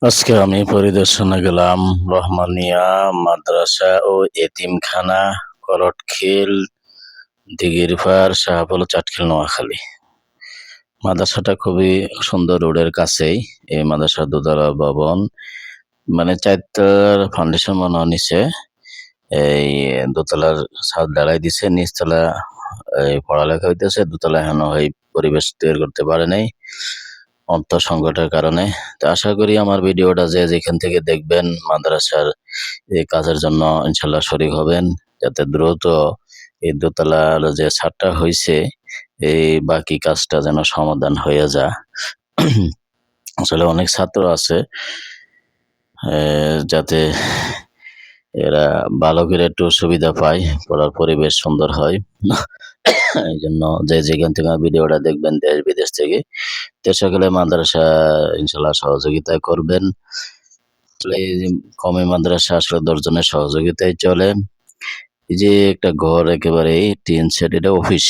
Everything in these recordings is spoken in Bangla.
আজকে আমি পরিদর্শনে গেলাম রহমানিয়া মাদ্রাসা ও এতিমখানা, করটখিল, দিঘির পাড়, শাহপোল, চাটখিল, নোয়াখালী। মাদ্রাসাটা খুবই সুন্দর, রোডের কাছেই। এই মাদ্রাসা দোতলা ভবন, মানে চারটার ফাউন্ডেশন মনে হয় নিচে, এই দোতলার ছাদ ঢালাই দিছে, নিচতলা এই পড়ালেখা হইতেছে, দোতলা এখনো এই পরিবেশ তৈরি করতে পারে নাই অর্থ সংকটের কারণে। তো আশা করি আমার ভিডিওটা যে যেখান থেকে দেখবেন মাদ্রাসার এই কাজের জন্য ইনশাল্লাহ শরীক হবেন, যাতে দ্রুত এই দোতলার যে ছাদটা হয়েছে এই বাকি কাজটা যেন সমাধান হয়ে যায়। আসলে অনেক ছাত্র আছে, যাতে এরা ভালো করে একটু সুবিধা পায়, পড়ার পরিবেশ সুন্দর হয়। এই জন্য যে যেখান থেকে ভিডিওটা দেখবেন, দেশ বিদেশ থেকে, তো সকলে মাদ্রাসা ইনশাল্লাহ সহযোগিতা করবেন। এই যে কমে মাদ্রাসা আসলে 10 জনের সহযোগিতায় চলে। এই যে একটা ঘর একেবারে টিন সেট, এটা অফিস,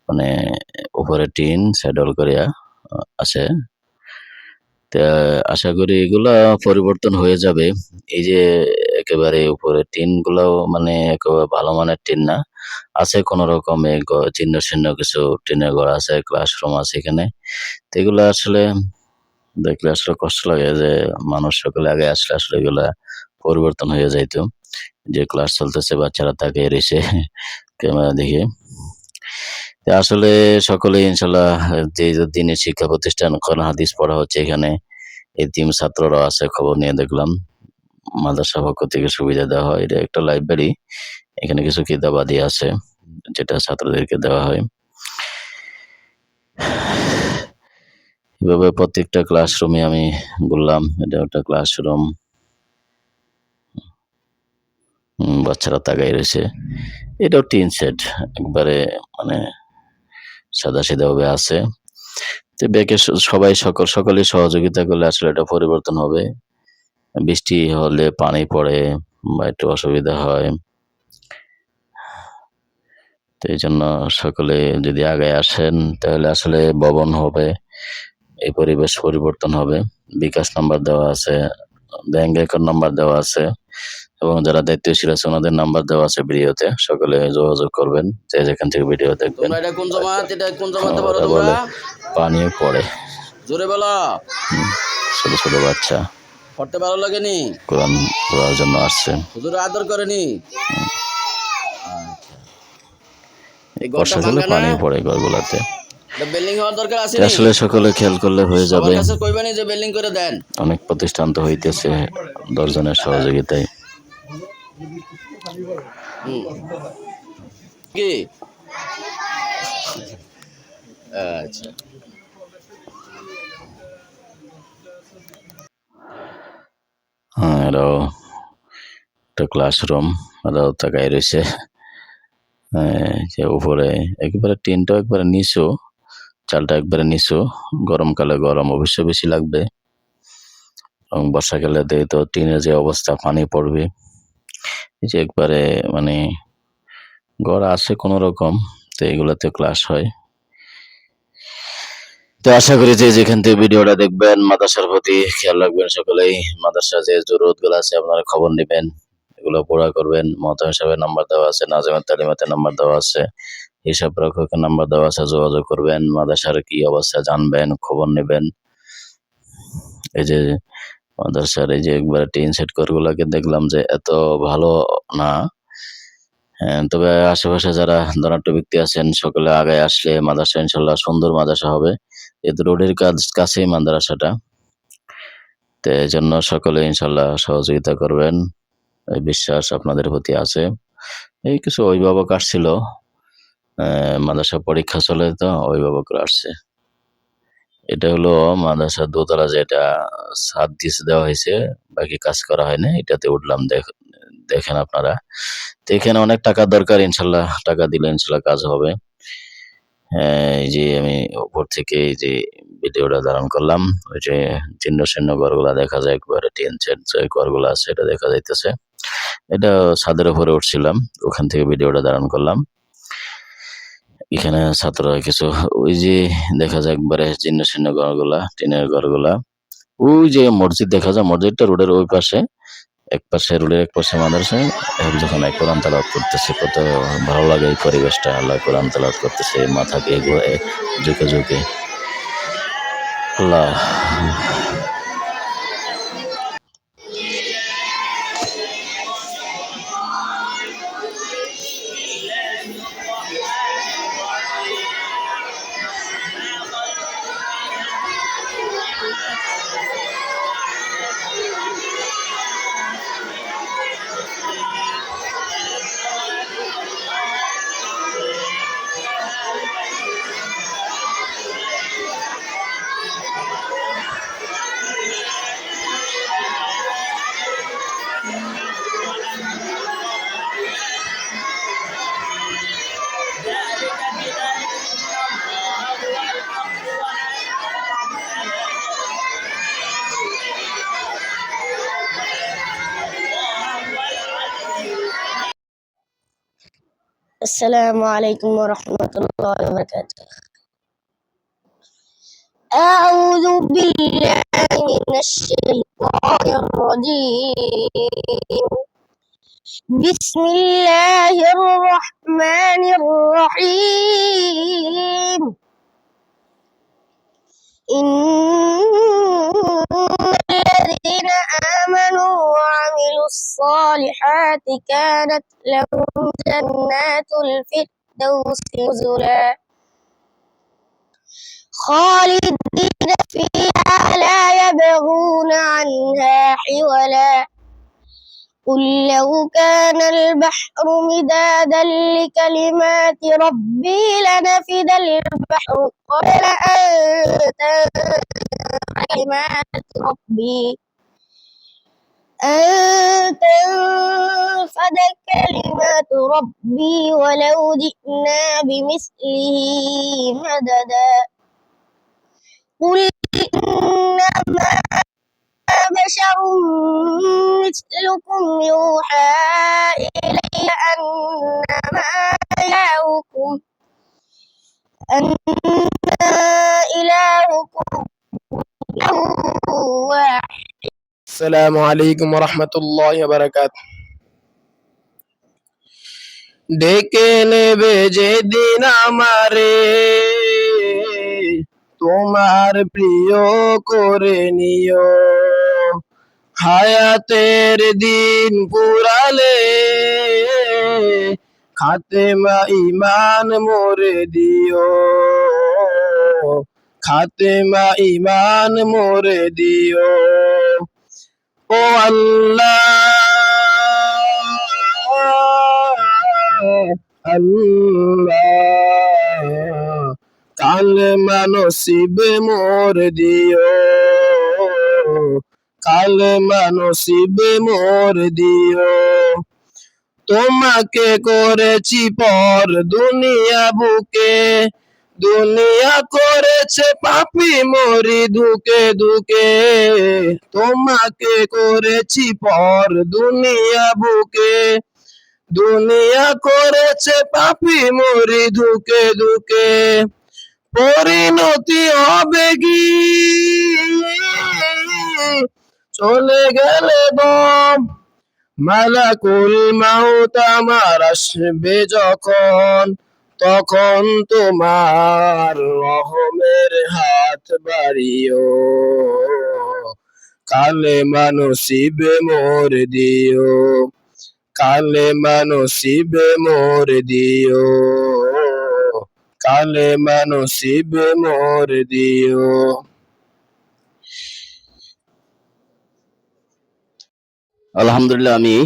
মানে উপরে টিন সেডল করিয়া আছে। তা আশা করি এগুলা পরিবর্তন হয়ে যাবে। এই যে একেবারে উপরে টিন গুলাও মানে একেবারে ভালো মানের টিন না, আছে কোন রকমে চিহ্ন চিহ্ন কিছু টিনের ঘর আছে, ক্লাসরুম আছে এখানে। তো এগুলা আসলে দেখলে আসলে কষ্ট লাগে যে মানুষ সকলে আগে আসলে আসলে এগুলা পরিবর্তন হয়ে যাইতো। যে ক্লাস চলতেছে, বাচ্চারা তাকিয়ে রয়েছে ক্যামেরা দেখে। আসলে সকলে ইনশাল্লাহ যে দিনের শিক্ষা প্রতিষ্ঠান কোরআন হাদিস পড়া হচ্ছে এখানে, এতিম ছাত্ররা আছে, খবর নিয়ে দেখলাম মাদ্রাসা পক্ষ থেকে সুবিধা দেওয়া হয়। এটা একটা লাইব্রেরি, এখানে কিছু কিতাবাদি আছে যেটা ছাত্রদেরকে দেওয়া হয়। এভাবে প্রত্যেকটা ক্লাসরুমে আমি বললাম, এটা একটা ক্লাসরুম, বাচ্চারা তাকাই রয়েছে। এটাও টিন সেট, একবারে মানে সাদা সিধা ভাবে আছে। তো ব্যাকে সবাই সকলে সহযোগিতা করলে আসলে এটা পরিবর্তন হবে। বৃষ্টি হলে পানি পড়ে বা একটু অসুবিধা হয়, তো এই জন্য সকলে যদি আগে আসেন তাহলে আসলে ভবন হবে, এই পরিবেশ পরিবর্তন হবে। বিকাশ নাম্বার দেওয়া আছে, ব্যাংক অ্যাকাউন্ট নাম্বার দেওয়া আছে, এবং যারা দায়িত্বশীল আছে ওনাদের নাম্বার দেওয়া আছে ভিডিওতে। সকলে যোগাযোগ করবেন যে যেখান থেকে ভিডিও দেখবেন। তোমরা এটা কোন জামাত, এটা কোন জামাতে পড়ো ওরা তোমরা? বলে পানিও পড়ে, জোরে বলো। ছোট ছোট বাচ্চা পড়তে ভালো লাগেনি? কোরআন পড়ার জন্য আসছে। হুজুর আদর করেনি? এই ঘরটা বর্ষাকালে ভাঙা না? পানি পড়ে ঘরগুলাতে। এটা বিল্ডিং হওয়ার দরকার আছে নি? আসলে সকলে খেয়াল করলে হয়ে সবার যাবে। কাছে কইবানি যে বিল্ডিং করে দেন। অনেক প্রতিষ্ঠান তো হইতেছে 10 জনের সহযোগিতায়। কি আচ্ছা, এরাও একটা ক্লাসরুম, এরাও তাকাই রয়েছে। যে উপরে একেবারে টিনটা একবারে নিচু, চালটা একবারে নিচু, গরমকালে গরম অবশ্যই বেশি লাগবে, এবং বর্ষাকালে তো টিনের যে অবস্থা, পানি পড়বে। এই যে একবারে মানে ঘর আছে কোন রকম, তো এগুলাতে ক্লাস হয়। তো আশা করি যে যেখান থেকে ভিডিওটা দেখবেন মাদ্রাসার প্রতি খেয়াল রাখবেন সকলেই। মাদ্রাসা যে জরুরত গুলো আছে আপনারা খবর নেবেন, এগুলো পুরা করবেন। মহতামিম সাহেবের নাম্বার দেওয়া আছে, নাজিমাত তালিমাতের নাম্বার দেওয়া আছে, হিসাব রক্ষকের নাম্বার দেওয়া আছে, যোগাযোগ করবেন। মাদ্রাসার কি অবস্থা জানবেন, খবর নেবেন। এই যে মাদ্রাসার এই যে একবার টিন সেট ঘরগুলোকে দেখলাম যে এত ভালো না। তবে আশেপাশে যারা ধনাঢ্য ব্যক্তি আছেন সকলে আগে আসলে মাদ্রাসা ইনশাল্লাহ সুন্দর মাদ্রাসা হবে। এতে রোডের কাছেই মাদ্রাসাটা, তো এই জন্য সকলে ইনশাল্লাহ সহযোগিতা করবেন, এই বিশ্বাস আপনাদের প্রতি আছে। এই কিছু অভিভাবক আসছিল, মাদ্রাসা পরীক্ষা চলে, তো অভিভাবকরা আসছে। এটা হলো মাদ্রাসার দোতলা, যেটা ছাদ দিয়ে দেওয়া হয়েছে, বাকি কাজ করা হয় না। এটাতে উঠলাম, দেখেন আপনারা। তো এখানে অনেক টাকা দরকার, ইনশাল্লাহ টাকা দিলে ইনশাল্লাহ কাজ হবে। এই যে আমি উপর থেকে এই যে ভিডিওটা ধারণ করলাম, ওই যে চিহ্ন চিহ্ন ঘরগুলা দেখা যায়, একবারে টিন সেট যে ঘরগুলো আছে এটা দেখা যাইতেছে। এটা ছাদের উপরে উঠছিলাম, ওখান থেকে ভিডিওটা ধারণ করলাম। এখানে ছাত্ররা কিছু ওই যে দেখা যায় একবারে চিহ্ন চিহ্ন ঘরগুলা, টিনের ঘরগুলা, ওই যে মসজিদ দেখা যায়, মসজিদটা রোডের ওই পাশে, এক পাশে রোডের এক পাশে মাদ্রাসা। এখন যখন কোরআন তেলাওয়াত করতেছে কত ভালো লাগে এই পরিবেশটা। আল্লাহ কোরআন তেলাওয়াত করতেছে, মাথাকে ঘুরে ঝুঁকে ঝুঁকে। আল্লাহ। السلام عليكم ورحمة الله وبركاته. أعوذ بالله من الشيطان الرجيم. بسم الله الرحمن الرحيم. إن الذين آمنوا وعملوا الصالحات كانت لهم جنات الفردوس نزلا خالدين فيها لا يبغون عنها حولا. قل لو كان البحر مدادا لكلمات ربي لنفد البحر قبل أن تنفد كلمات ربي ولو جئنا بمثله مددا. قل إنما بشر مثلكم يوحى إلي أنما إلهكم إله واحد. আসসালামু আলাইকুম রহমতুল্লাহ বারাকাত। ডেকে নেবে যেদিন আমারে, তোমার প্রিয় করে নিও। হায়াতের দিন পুরালে খাতেমা ইমান মোরে দিও। খাতেমা ইমান মোরে দিও। ও আল্লাহ আল্লাহ, কালেমা নসিবে মোর দিও। কালেমা নসিবে মোর দিও। তোমাকে করেছি পর দুনিয়া বুকে, দুনিয়া করেছে পাপী মরি ধুকে ধুকে। তোমাকে করেছি পর দুনিয়া বুকে, দুনিয়া করেছে পাপী মরি ধুকে ধুকে। পরিণতি হবে কি চলে গেলে দম, মালাকুল মাউত আমার আসবে যখন, তখন তোমার রহমের হাত বাড়িও। কালেমা নসিবে মোর দিও। কালেমা নসিবে মোর দিও। কালেমা নসিবে মোর দিও। আলহামদুলিল্লাহ, আমি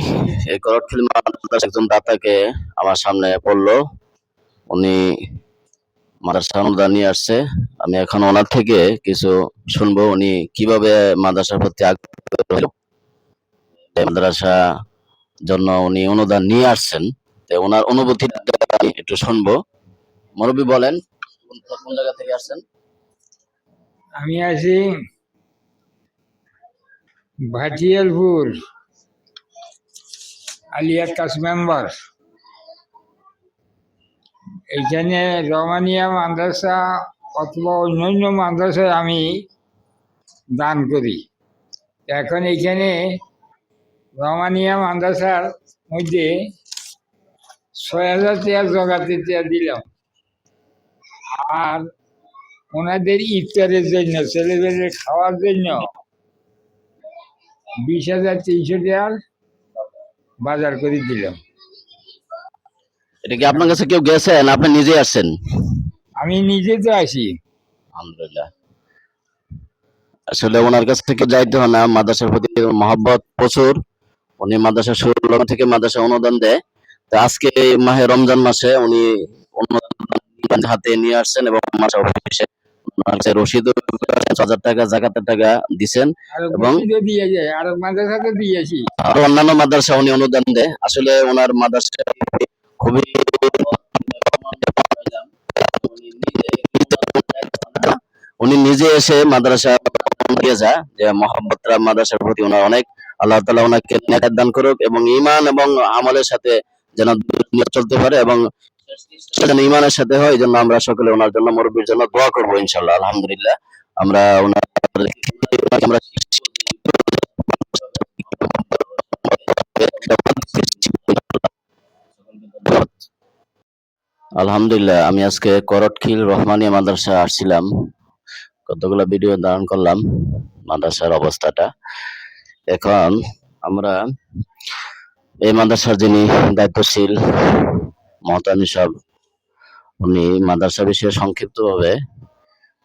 এই করটফিল মাদ্রাসার একজন দাতাকে আমার সামনে পড়লো। উনি মাদ্রাসা অনুদান নিয়ে আসছে। আমি এখন ওনার থেকে কিছু শুনবো, উনি কিভাবে মাদ্রাসার প্রতি আগ্রহ হলো, মাদ্রাসা জন্য উনি অনুদান নিয়ে আসছেন। তো ওনার অনুভূতিটা আমি একটু শুনবো। মুরব্বী বলেন, কোন জায়গা থেকে আসছেন? আমি আছি ভাটিয়ালপুর, আলিয়ার কাছ মেম্বার। এইখানে রমানিয়া মাদ্রাসা অথবা অন্যান্য মাদ্রাসায় আমি দান করি। এখন এইখানে রহমানিয়া মাদ্রাসার মধ্যে 6,000 টাকা জগাতে দিলাম, আর ওনাদের ইফতারের জন্য ছেলেদের খাওয়ার জন্য 20,300 টাকার বাজার করে দিলাম। এটা কি আপনার কাছে কেউ গেছেন, আপনি নিজে আসছেন? আমি নিজে তো আসি। আলহামদুলিল্লাহ। আসলে ওনার কাছ থেকে যাইতে হয় না, মাদ্রাসার প্রতি মহব্বত প্রচুর। উনি মাদ্রাসা শুরু থেকে মাদ্রাসা অনুদান দেয়। তো আজকে এই মাহে রমজান মাসে উনি অনুদান হাতে নিয়ে আসছেন এবং মাদ্রাসা অফিসে ওনার কাছে রসিদ 5,000 টাকা জাকাতের টাকা দিছেন আর এবং মসজিদও দিয়ে যায়, আর মাদ্রাসাতে দিয়েছি। আরো অন্যান্য মাদ্রাসা উনি অনুদান দেয়। আসলে ওনার মাদ্রাসা খুবই উনি নিজে এসে মাদ্রাসা দিয়ে যায়, যে মহব্বতরা মাদ্রাসার প্রতি ওনার অনেক। আল্লাহ তাআলা ওনাকে নেকাত দান করুক এবং ঈমান এবং আমলের সাথে যেন দুনিয়া চলতে পারে এবং যেন ঈমানের সাথে হয়। এই জন্য আমরা সকলে ওনার জন্য, মুরব্বির জন্য দোয়া করবো ইনশাআল্লাহ। আলহামদুলিল্লাহ। আমরা ওনার আমরা আলহামদুলিল্লাহ। আমি আজকে করটখিল রহমানিয়া মাদ্রাসা আসছিলাম, কতগুলো ভিডিও ধারণ করলাম মাদ্রাসার অবস্থাটা। এখন আমরা এই মাদ্রাসার যিনি দায়িত্বশীল মহতামি সাহেব, উনি মাদ্রাসা বিষয়ে সংক্ষিপ্তভাবে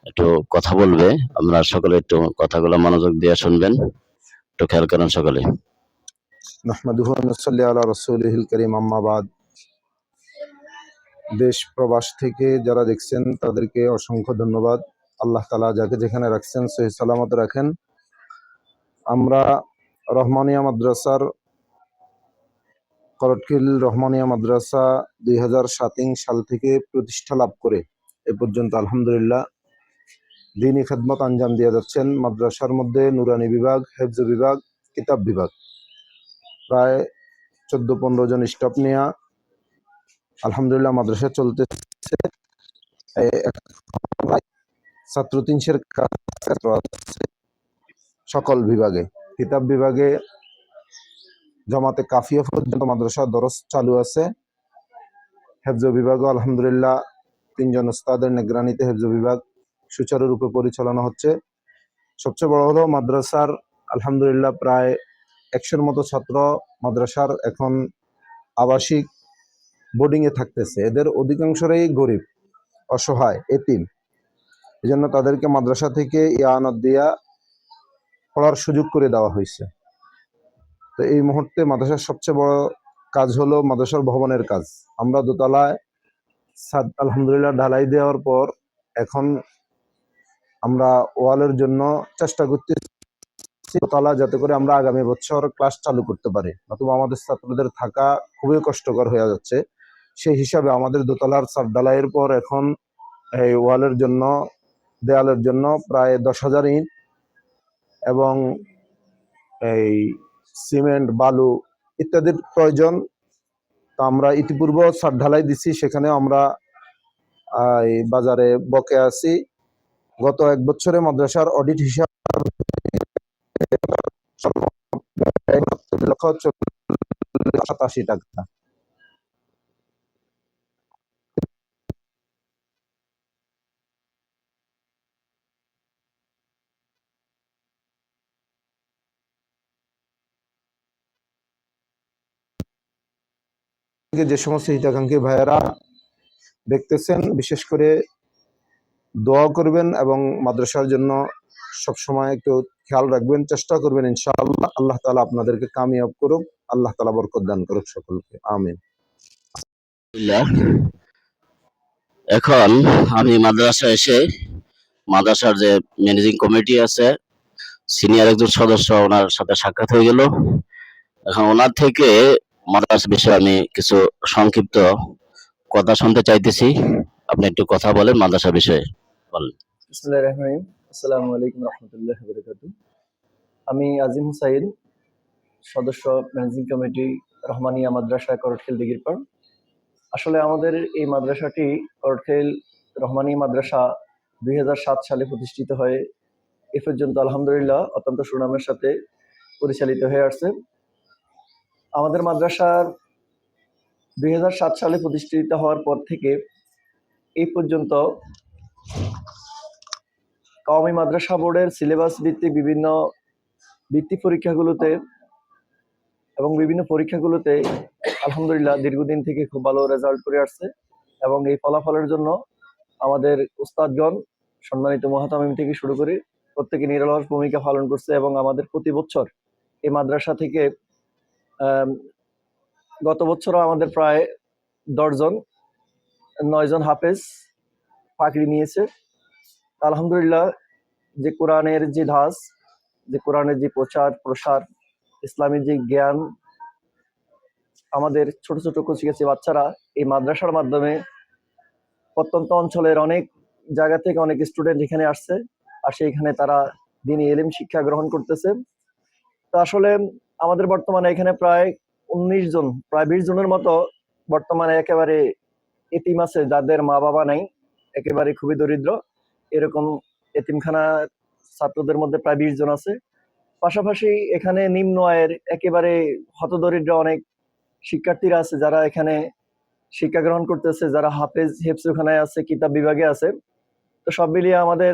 একটু কথা বলবে। আমরা সকলে একটু কথাগুলো মনোযোগ দিয়ে শুনবেন, একটু খেয়াল করেন সকলে। নাহমাদুহু ওয়া নুসাল্লি আলা রাসূলিহিল কারীম, আম্মা বাদ। দেশ প্রবাস থেকে যারা দেখছেন তাদেরকে অসংখ্য ধন্যবাদ। আল্লাহ তাআলা যাকে যেখানে রাখছেন সহি সালামত রাখেন। আমরা রহমানিয়া মাদ্রাসার করটখিল রহমানিয়া মাদ্রাসা 2007 সাল থেকে প্রতিষ্ঠা লাভ করে এ পর্যন্ত আলহামদুলিল্লাহ দ্বীনি খেদমত আঞ্জাম দিয়ে যাচ্ছেন। মাদ্রাসার মধ্যে নুরানি বিভাগ, হেফজ বিভাগ, কিতাব বিভাগ, প্রায় 14-15 জন স্টাফ নিয়ে আলহামদুলিল্লাহ মাদ্রাসা চলতেছে। ছাত্র 300 কাছে আছে সকল বিভাগে। কিতাব বিভাগে জামাতে কাফিয়া পর্যন্ত মাদ্রাসা দরস চালু আছে। হেফজ বিভাগও আলহামদুলিল্লাহ 3 জন উস্তাদের নিগরানিতে হেফজ বিভাগ সুচারুরূপে পরিচালনা হচ্ছে। সবচেয়ে বড় হলো মাদ্রাসার আলহামদুলিল্লাহ প্রায় 100-র মতো ছাত্র মাদ্রাসার এখন আবাসিক বোর্ডিং এ থাকতেছে। এদের অধিকাংশরাই গরিব, অসহায়, এতিম। এই জন্য তাদেরকে মাদ্রাসা থেকে ইয়ানত দিয়া পড়ার সুযোগ করে দেওয়া হয়েছে। তো এই মুহূর্তে মাদ্রাসার সবচেয়ে বড় কাজ হলো মাদ্রাসার ভবনের কাজ। আমরা দোতলায় আলহামদুলিল্লাহ ঢালাই দেওয়ার পর এখন আমরা ওয়ালের জন্য চেষ্টা করতেছি দোতলা, যাতে করে আমরা আগামী বছর ক্লাস চালু করতে পারি, নতুবা আমাদের ছাত্রদের থাকা খুবই কষ্টকর হয়ে যাচ্ছে। সেই হিসাবে আমাদের দোতলার ছাদ ঢালাইয়ের পর এখন এই ওয়ালের জন্য, দেয়ালের জন্য প্রায় 10,000 ইট এবং এই সিমেন্ট, বালু ইত্যাদির প্রয়োজন। তা আমরা ইতিপূর্বে ছাদ ঢালাই দিছি, সেখানে আমরা এই বাজারে বকে আছি। গত 1 বছরে মাদ্রাসার অডিট হিসাব 1,87,000 টাকা। যে সমস্ত হিতাকাঙ্ক্ষী ভাইয়েরা দেখতেছেন, বিশেষ করে দোয়া করবেন এবং মাদ্রাসার জন্য সবসময় একটু খেয়াল রাখবেন, চেষ্টা করবেন ইনশাআল্লাহ। আল্লাহ তাআলা আপনাদেরকে কামিয়াব করুক, আল্লাহ তাআলা বরকত দান করুক সকলকে, আমিন। এখন আমি মাদ্রাসা এসে মাদ্রাসার যে ম্যানেজিং কমিটি আছে, সিনিয়র একজন সদস্য, ওনার সাথে সাক্ষাৎ হয়ে গেল। এখন ওনার থেকে মাদ্রাসা বিষয়ে আমি কিছু সংক্ষিপ্ত কথা শুনতে চাইতেছি। আপনি একটু কথা বলেন মাদ্রাসা বিষয়ে বলেন। বিসমিল্লাহির রহমানির রহিম। আসসালামু আলাইকুম রহমতুল্লাহি ওয়া বারাকাতুহু। আমি আজিম হুসাইন, সদস্য ম্যানেজিং কমিটি রহমানিয়া মাদ্রাসা করটখিল দিঘিরপাড়। আসলে আমাদের এই মাদ্রাসাটি করটখিল রহমানিয়া মাদ্রাসা 2007 সালে প্রতিষ্ঠিত হয়ে এ পর্যন্ত আলহামদুলিল্লাহ অত্যন্ত সুনামের সাথে পরিচালিত হয়ে আসছে। আমাদের মাদ্রাসার 2007 সালে প্রতিষ্ঠিত হওয়ার পর থেকে এই পর্যন্ত কওমি মাদ্রাসা বোর্ডের সিলেবাস ভিত্তিক বিভিন্ন বৃত্তি পরীক্ষাগুলোতে এবং বিভিন্ন পরীক্ষাগুলোতে আলহামদুলিল্লাহ দীর্ঘদিন থেকে খুব ভালো রেজাল্ট করে আসছে এবং এই ফলাফলের জন্য আমাদের উস্তাদগণ সম্মানিত মুহাতামিম থেকে শুরু করে প্রত্যেকে নিরলস ভূমিকা পালন করছে এবং আমাদের প্রতি বছর এই মাদ্রাসা থেকে গত বছরও আমাদের প্রায় 9 জন হাফেজ পাকড়ি নিয়েছে। আলহামদুলিল্লাহ যে কোরআনের যে ধাস, যে কোরআনের যে প্রচার প্রসার, ইসলামের যে জ্ঞান, আমাদের ছোট ছোট কচি বাচ্চারা এই মাদ্রাসার মাধ্যমে প্রত্যন্ত অঞ্চলের অনেক জায়গা থেকে অনেক স্টুডেন্ট এখানে আসছে, আর সেইখানে তারা দ্বীনি ইলম শিক্ষা গ্রহণ করতেছে। তো আসলে আমাদের বর্তমানে এখানে প্রায় 20 জনের মতো বর্তমানে একেবারে এতিম আছে, যাদের মা বাবা নাই, একেবারে খুবই দরিদ্র। এরকম এতিমখানা ছাত্রদের মধ্যে প্রায় 20 জন আছে। পাশাপাশি এখানে নিম্ন আয়ের একেবারে হতদরিদ্র অনেক শিক্ষার্থীরা আছে যারা এখানে শিক্ষা গ্রহণ করতেছে, যারা হেফজখানায় আছে, কিতাব বিভাগে আছে। তো সব মিলিয়ে আমাদের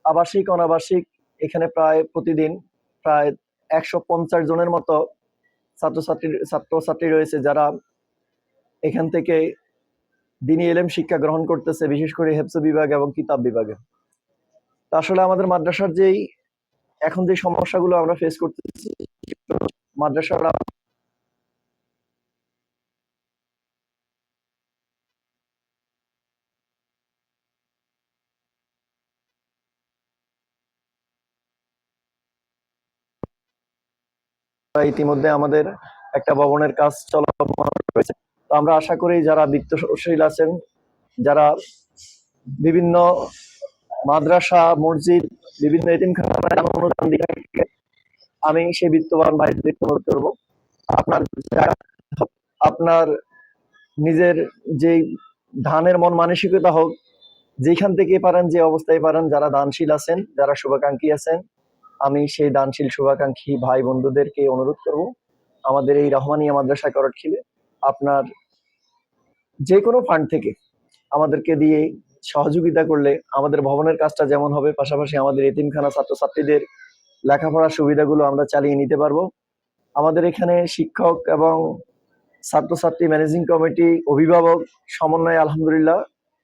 আবাসিক অনাবাসিক এখানে প্রায় প্রতিদিন প্রায় 150 জনের মতো ছাত্রছাত্রী রয়েছে যারা এখান থেকে দ্বীনি ইলম শিক্ষা গ্রহণ করতেছে, বিশেষ করে হেফজ বিভাগ এবং কিতাব বিভাগে। তা আসলে আমাদের মাদ্রাসার এখন যে সমস্যাগুলো আমরা ফেস করতেছি, মাদ্রাসার ইতিমধ্যে আমাদের একটা ভবনের কাজ চলমান রয়েছে। তো আমরা আশা করি যারা বিত্তশীল আছেন, যারা বিভিন্ন মাদ্রাসা, মসজিদ, বিভিন্ন এতিমখানায় অনুদান দিয়ে থাকে, আমি সেই বিত্তবান ভাইদের অনুরোধ করবো, আপনার নিজের যে ধানের মন মানসিকতা হোক, যেখান থেকে পারেন, যে অবস্থায় পারেন, যারা দানশীল আছেন, যারা শুভাকাঙ্ক্ষী আছেন, আমি সেই দানশীল শুভাকাঙ্ক্ষী ভাই বন্ধুদেরকে অনুরোধ করব, আমাদের এই রহমানিয়া মাদ্রাসা করটখিলে আপনার যে কোনো ফান্ড থেকে আমাদেরকে দিয়ে সহযোগিতা করলে আমাদের ভবনের কাজটা যেমন হবে, পাশাপাশি আমাদের এতিমখানা ছাত্রছাত্রীদের লেখাপড়ার সুবিধাগুলো আমরা চালিয়ে নিতে পারবো। আমাদের এখানে শিক্ষক এবং ছাত্রছাত্রী, ম্যানেজিং কমিটি, অভিভাবক সমন্বয়ে আলহামদুলিল্লাহ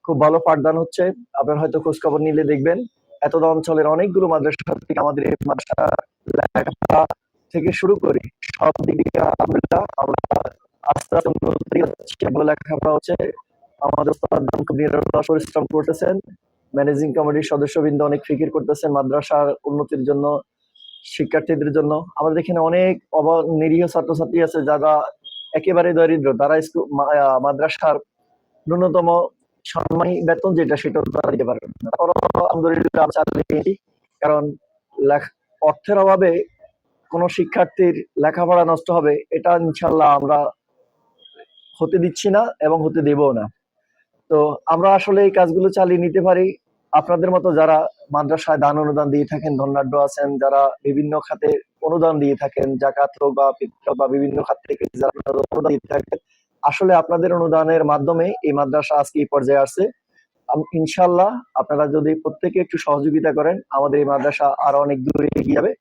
খুব ভালো পাঠদান হচ্ছে। আপনারা হয়তো খোঁজখবর নিলে দেখবেন এতটা অঞ্চলের অনেকগুলো মাদ্রাসা থেকে আমাদের এই মাদ্রাসা লেখাপড়া থেকে শুরু করে সব দিক থেকে আলহামদুলিল্লাহ আমরা আস্তে আস্তে উন্নতি হচ্ছে, ভালো লেখাপড়া হচ্ছে। আমাদের উস্তাদগণ খুব নিরলস পরিশ্রম করতেছেন, ম্যানেজিং কমিটির সদস্যবৃন্দ অনেক ফিকির করতেছেন মাদ্রাসার উন্নতির জন্য, শিক্ষার্থীদের জন্য। আমাদের এখানে অনেক নিরীহ ছাত্রছাত্রী আছে যারা একেবারে দরিদ্র, তারা মাদ্রাসার ন্যূনতম সম্মানী বেতন যেটা সেটা তারা দিতে পারবেন না। আলহামদুলিল্লাহ আমরা চালিয়ে, কারণ অর্থের অভাবে কোন শিক্ষার্থীর লেখাপড়া নষ্ট হবে এটা ইনশাল্লাহ আমরা হতে দিচ্ছি না এবং হতে দেব না। তো আমরা আসলে এই কাজগুলো চালিয়ে নিতে পারি। আপনাদের মতো যারা মাদ্রাসায় দান অনুদান দিয়ে থাকেন, ধনাঢ্য আছেন, যারা বিভিন্ন খাতে অনুদান দিয়ে থাকেন, জাকাত হোক বা ফিতরা বা বিভিন্ন খাত থেকে যারা অনুদান দিয়ে থাকেন, আসলে আপনাদের অনুদানের মাধ্যমে এই মাদ্রাসা আজকে এই পর্যায়ে আসছে। ইনশাল্লাহ আপনারা যদি প্রত্যেকে একটু সহযোগিতা করেন, আমাদের এই মাদ্রাসা আরো অনেক দূরে এগিয়ে যাবে।